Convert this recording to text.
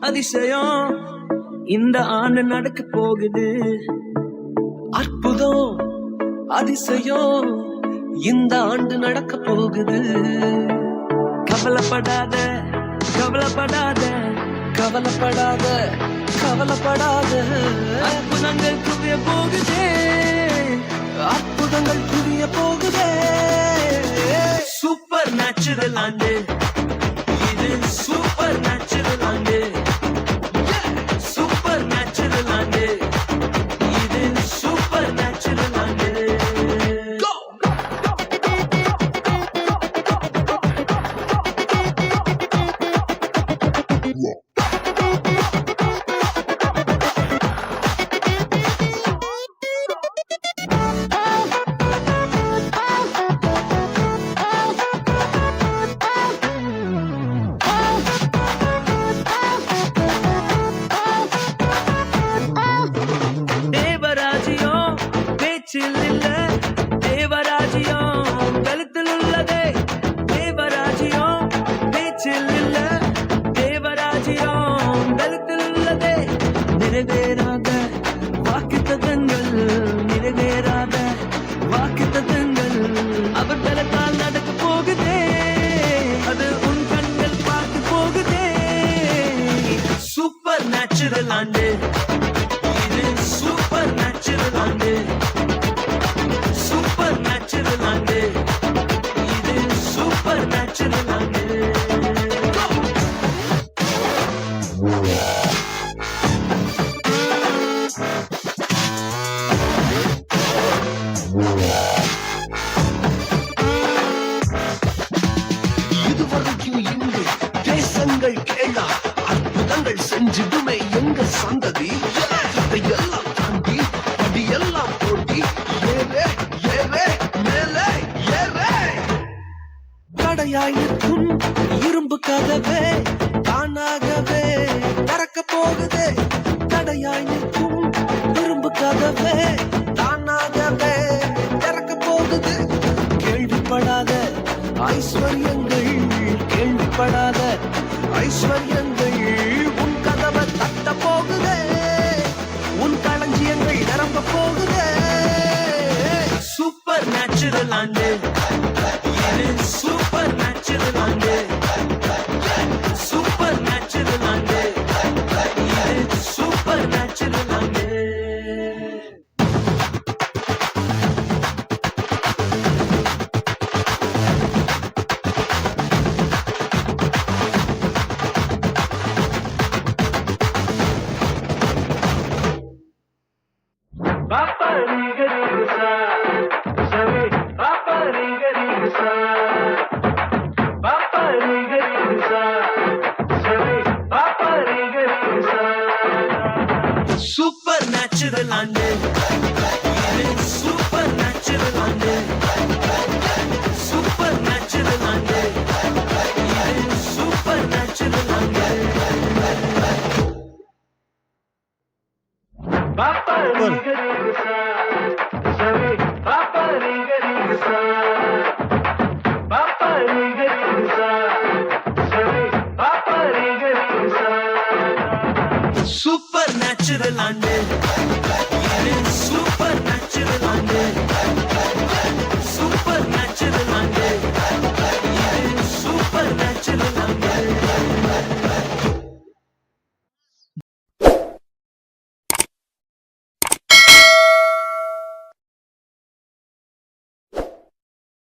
அதிசயம் இந்த ஆண்டு நடக்க போகுது. அற்புதம் அதிசயம் இந்த ஆண்டு நடக்க போகுது. கவலைப்படாத கவலைப்படாத கவலைப்படாத கவலைப்படாத. அற்புதங்கள் குவிய போகுதே, அற்புதங்கள் குவிய போகுதே. சூப்பர் நேச்சுரல் ஆண்டு இது, சூப்பர் நேச்சுரல் ஆண்டு, சூப்பர் நேச்சுரல் ஆண்டு இது, சூப்பர் நேச்சுரல் ஆண்டு. தேவராஜ்யம் பேச்சில் இல்ல, தேவராஜ்யம் கழுத்தில் உள்ளதே. தேவராஜ்யம் பேச்சில் இல்ல, தேவராஜ்யம் கழுத்தில் உள்ளதே. நிறைவேறாத வாக்குத்தத்தங்கள், நிறைவேறாத வாக்குத்தத்தங்கள் அவர் தலத்தால் நடக்க போகுதே. அது உன் கண்கள் பார்த்து போகுதே. சூப்பர் நேச்சுரல் ஆண்டு இது, சூப்பர் நேச்சுரல் ஆண்டு, சூப்பர் நேச்சுரல் ஆண்டு இது, சூப்பர் நேச்சுரல் ஆண்டு. இதுவரைக்கும் இங்கு தேசங்கள் கேளா, அற்புதங்கள் செஞ்சிடுமே எங்க சந்ததி. இதையெல்லாம் தாண்டி படியெல்லாம் போட்டி ஏறே ஏறே மேலே ஏறே. தடையாய் நிற்கும் இரும்பு கதவே தானாகவே திறக்க போகுதே. தடையாய் நிற்கும் இரும்பு கதவே தானாகவே திறக்க போகுது. கேள்விப்படாத ஐஸ்வர்யங்கள், கேள்விப்படாத ஐஸ்வர்யங்கள் உன் கதவை தட்ட போகுதே. உன் களஞ்சியங்கள் நிரம்ப போகுதே. சூப்பர் நேச்சுரல் ஆண்டு இது, சூப்பர் நேச்சுரல் ஆண்டு, சூப்பர் நேச்சுரல் ஆண்டு இது, சூப்பர் நேச்சுரல் ஆண்டு. Papa Riga Riga Sa, Savi, Papa Riga Riga Sa, Papa Riga Riga Sa, Savi, Papa Riga Riga Sa. Super natural ஆண்டு இது, சூப்பர் நேச்சுரல் ஆண்டு, சூப்பர் நேச்சுரல் ஆண்டு இது, சூப்பர் நேச்சுரல் ஆண்டு. Papa Riga Riga Sa, Savi, Papa Riga Riga Sa, Papa Riga Riga Sa, Savi, Papa Riga Riga Sa. Super